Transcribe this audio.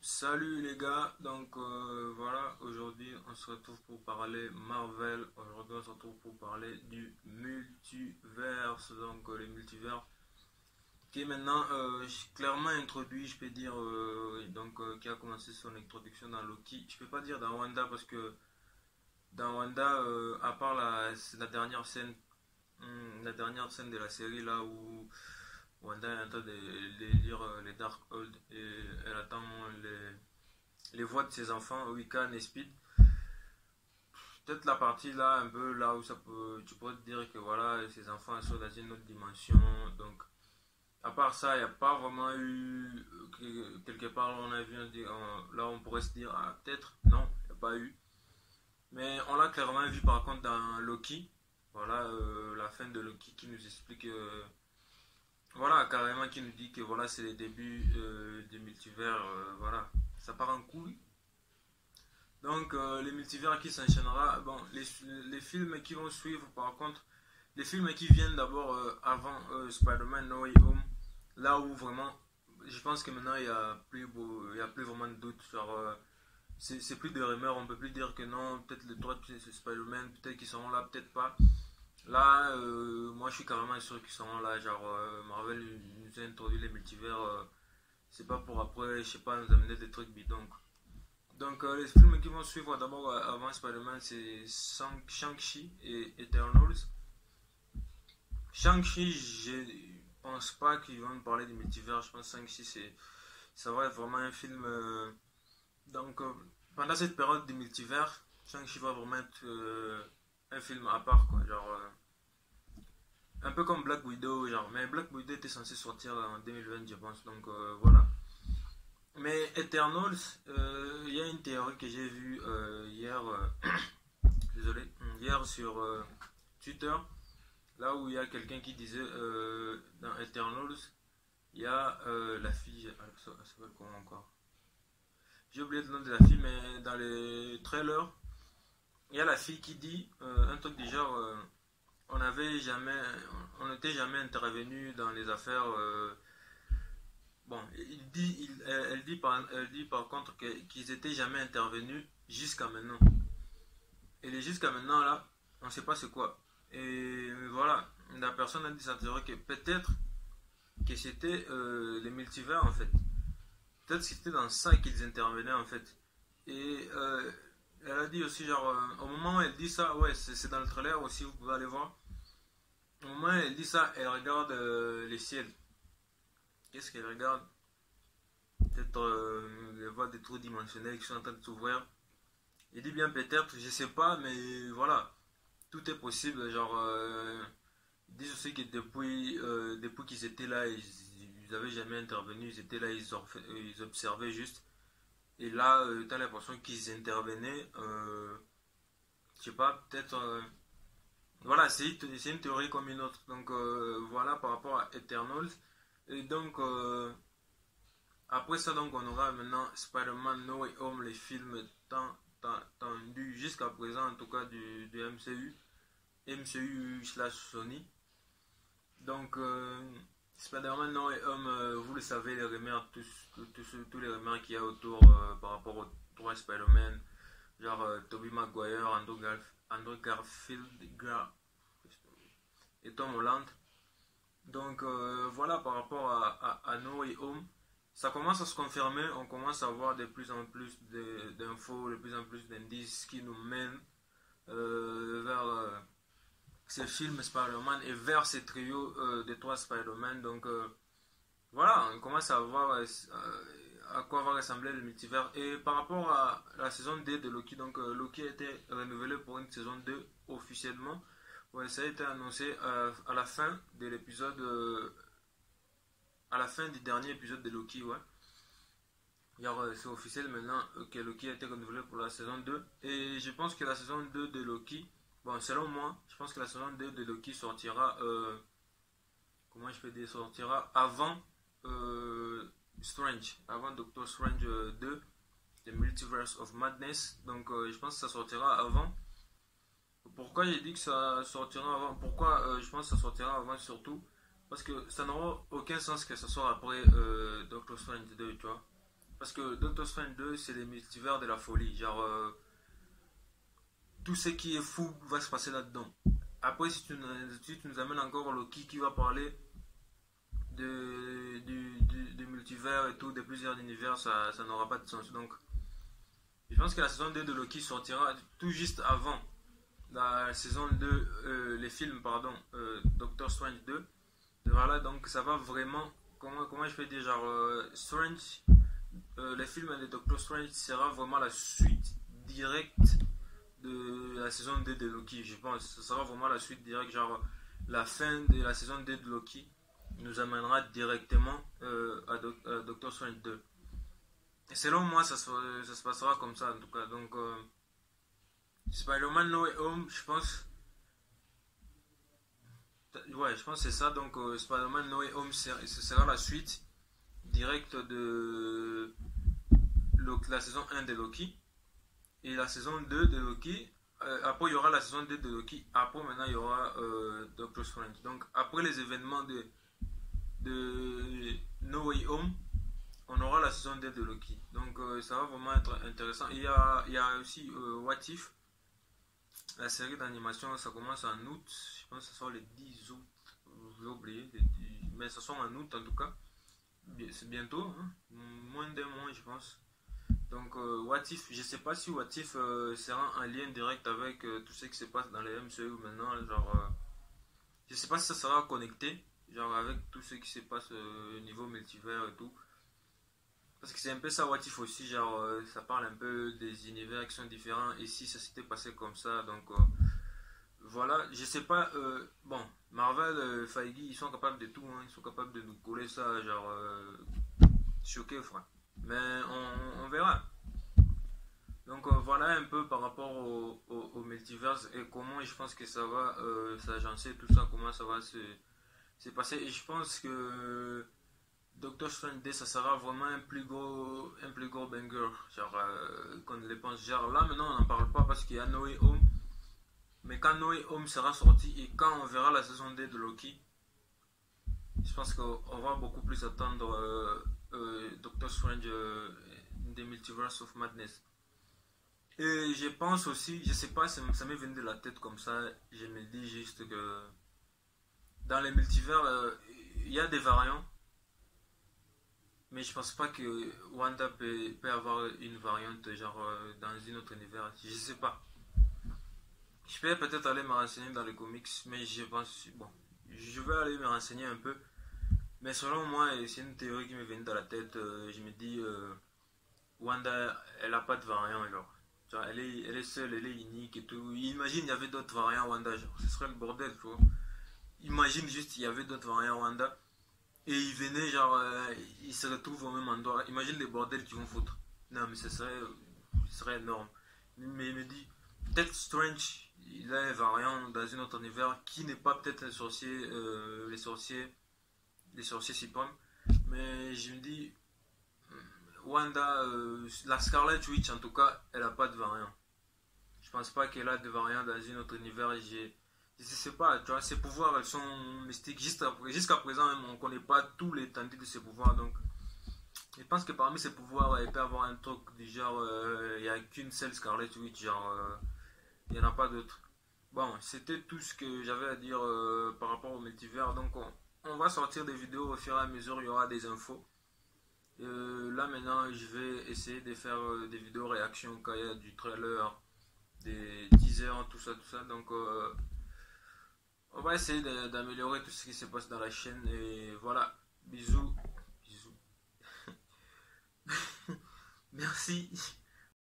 Salut les gars, donc voilà, aujourd'hui on se retrouve pour parler Marvel, aujourd'hui on se retrouve pour parler du multiverse, donc les multivers qui est maintenant clairement introduit, je peux dire, qui a commencé son introduction dans Loki. Je peux pas dire dans Wanda parce que dans Wanda, à part la dernière scène, la dernière scène de la série là où Wanda est en train de lire les Darkhold et elle attend les voix de ses enfants, Wiccan et Speed. Peut-être la partie là, un peu là où tu pourrais te dire que voilà, ses enfants sont dans une autre dimension. Donc, à part ça, il n'y a pas vraiment eu. Quelque part, on a vu, là on pourrait se dire, ah, peut-être, non, il n'y a pas eu. Mais on l'a clairement vu par contre dans Loki. Voilà, la fin de Loki qui nous explique. Voilà, carrément qui nous dit que voilà, c'est les débuts du multivers. Voilà, ça part en couille. Donc, les multivers qui s'enchaînera. Bon, les films qui vont suivre, par contre, les films qui viennent d'abord avant Spider-Man No Way Home, là où vraiment, je pense que maintenant il y a plus vraiment de doute. Genre, c'est plus de rumeurs, on peut plus dire que non, peut-être le droit c'est Spider-Man, peut-être qu'ils seront là, peut-être pas. Là, moi je suis carrément sûr qu'ils seront là. Genre, Marvel nous a introduit les multivers, c'est pas pour après, je sais pas, nous amener des trucs bidons. Donc, les films qui vont suivre d'abord avant Spider-Man, c'est Shang-Chi et Eternals. Shang-Chi, je pense pas qu'ils vont me parler du multivers. Je pense que Shang-Chi, ça va être vraiment un film. Donc, pendant cette période du multivers, Shang-Chi va vraiment être un film à part, quoi. Genre, un peu comme Black Widow, genre. Mais Black Widow était censé sortir en 2020, je pense. Donc, voilà. Mais Eternals, il y a une théorie que j'ai vue hier, désolé, hier sur Twitter, là où il y a quelqu'un qui disait dans Eternals, il y a la fille, elle s'appelle comment encore? J'ai oublié le nom de la fille, mais dans les trailers, il y a la fille qui dit un truc du genre, on n'avait jamais, on n'était jamais intervenu dans les affaires. Bon, elle dit par contre qu'ils étaient jamais intervenus jusqu'à maintenant. Et les jusqu'à maintenant là, on ne sait pas c'est quoi. Et voilà, la personne a dit ça que peut-être que c'était les multivers en fait. Peut-être que c'était dans ça qu'ils intervenaient en fait. Et elle a dit aussi genre, au moment où elle dit ça, ouais, c'est dans le trailer aussi, vous pouvez aller voir. Au moment où elle dit ça, elle regarde les ciels. Qu'est-ce qu'elle regarde? Peut-être elle voit des trous dimensionnels qui sont en train de s'ouvrir. Il dit bien peut-être, je sais pas, mais voilà, tout est possible. Genre, ils disent aussi que depuis qu'ils étaient là, ils avaient jamais intervenu, ils étaient là, ils observaient juste. Et là, tu as l'impression qu'ils intervenaient, je sais pas, peut-être. Voilà, c'est une théorie comme une autre. Donc voilà par rapport à Eternals. Et donc, après ça, donc, on aura maintenant Spider-Man No Way Home, les films tendus jusqu'à présent, en tout cas du MCU, MCU slash Sony. Donc, Spider-Man No Way Home, vous le savez, les rumeurs, tous les rumeurs qu'il y a autour par rapport aux trois Spider-Man, genre Tobey Maguire, Andrew Garfield et Tom Holland. Donc, voilà par rapport à No Way Home. Ça commence à se confirmer, on commence à avoir de plus en plus d'infos, de plus en plus d'indices qui nous mènent vers ces films Spider-Man et vers ces trios de trois Spider-Man. Donc voilà, on commence à voir à quoi va ressembler le multivers. Et par rapport à la saison 2 de Loki, donc Loki a été renouvelé pour une saison 2 officiellement. Ouais, ça a été annoncé à la fin de l'épisode à la fin du dernier épisode de Loki, ouais. C'est officiel maintenant que Loki a été renouvelé pour la saison 2. Et je pense que la saison 2 de Loki, bon, selon moi, je pense que la saison 2 de Loki sortira, comment je peux dire, sortira avant Strange, avant Doctor Strange 2, The Multiverse of Madness. Donc, je pense que ça sortira avant. Pourquoi j'ai dit que ça sortira avant? Pourquoi je pense que ça sortira avant surtout? Parce que ça n'aura aucun sens que ça sorte après Doctor Strange 2, tu vois. Parce que Doctor Strange 2, c'est les multivers de la folie. Genre, tout ce qui est fou va se passer là-dedans. Après, si tu nous amènes encore Loki qui va parler du multivers et tout, de plusieurs univers, ça n'aura pas de sens. Donc, je pense que la saison 2 de Loki sortira tout juste avant la saison 2, les films, pardon, Doctor Strange 2. Voilà, donc ça va vraiment. Comment je peux dire, genre, Strange, les films de Doctor Strange sera vraiment la suite directe de la saison 2 de Loki, je pense. Ce sera vraiment la suite directe, genre, la fin de la saison 2 de Loki nous amènera directement à Doctor Strange 2. Et selon moi, ça se passera comme ça, en tout cas. Donc, Spider-Man No Way Home, je pense. Ouais, je pense que c'est ça. Donc, Spider-Man No Way Home, ce sera la suite directe de la saison 1 de Loki. Et la saison 2 de Loki. Après, il y aura la saison 2 de Loki. Après, maintenant, il y aura Doctor Strange. Donc, après les événements de No Way Home, on aura la saison 2 de Loki. Donc, ça va vraiment être intéressant. Il y a aussi What If. La série d'animation, ça commence en août. Je pense que ce sera le 10 août. J'ai oublié. Mais ça sera en août en tout cas. C'est bientôt. Hein? Moins d'un mois, je pense. Donc, What If, je sais pas si What If sera en lien direct avec tout ce qui se passe dans les MCU maintenant. Genre, je sais pas si ça sera connecté. Genre, avec tout ce qui se passe au niveau multivers et tout. Parce que c'est un peu ça, What If aussi, genre, ça parle un peu des univers qui sont différents, et si ça s'était passé comme ça, donc, voilà, je sais pas, bon, Marvel, Feige, ils sont capables de tout, hein, ils sont capables de nous coller ça, genre, choqué, frère. Mais on verra. Donc, voilà un peu par rapport au multiverse, et comment je pense que ça va s'agencer, tout ça, comment ça va se passer, et je pense que Doctor Strange 2, ça sera vraiment un plus gros banger, genre, qu'on ne le pense. Genre, là, maintenant, on n'en parle pas parce qu'il y a No Way Home. Mais quand No Way Home sera sorti et quand on verra la saison 2 de Loki, je pense qu'on va beaucoup plus attendre Doctor Strange The Multiverse of Madness. Et je pense aussi, je sais pas, ça m'est venu de la tête comme ça, je me dis juste que dans les multivers, il y a des variants. Mais je pense pas que Wanda peut avoir une variante genre dans un autre univers. Je sais pas. Je peux peut-être aller me renseigner dans les comics, mais je pense. Bon, je vais aller me renseigner un peu. Mais selon moi, c'est une théorie qui me vient dans la tête. Je me dis, Wanda, elle a pas de variant alors. Genre, elle est seule, elle est unique et tout. Imagine, il y avait d'autres variants Wanda, genre, ce serait le bordel, tu vois. Imagine juste, il y avait d'autres variants Wanda. Et ils venaient, genre, ils se retrouvent au même endroit. Imagine les bordels qu'ils vont foutre. Non, mais ce serait énorme. Mais il me dit, peut-être Strange, il a un variant dans un autre univers qui n'est pas peut-être un sorcier, les sorciers suprêmes. Mais je me dis, Wanda, la Scarlet Witch en tout cas, elle a pas de variant. Je pense pas qu'elle a de variant dans un autre univers. Je sais pas, tu vois, ses pouvoirs, elles sont mystiques. Jusqu'à présent, même, on connaît pas tout l'étendue de ses pouvoirs. Donc, je pense que parmi ses pouvoirs, il peut avoir un truc du genre, il n'y a qu'une seule Scarlet Witch, genre, il n'y en a pas d'autres. Bon, c'était tout ce que j'avais à dire par rapport au multivers. Donc, on va sortir des vidéos au fur et à mesure, il y aura des infos. Là, maintenant, je vais essayer de faire des vidéos réactions quand il y a du trailer, des teasers, tout ça, tout ça. Donc, on va essayer d'améliorer tout ce qui se passe dans la chaîne. Et voilà, bisous. Bisous. Merci.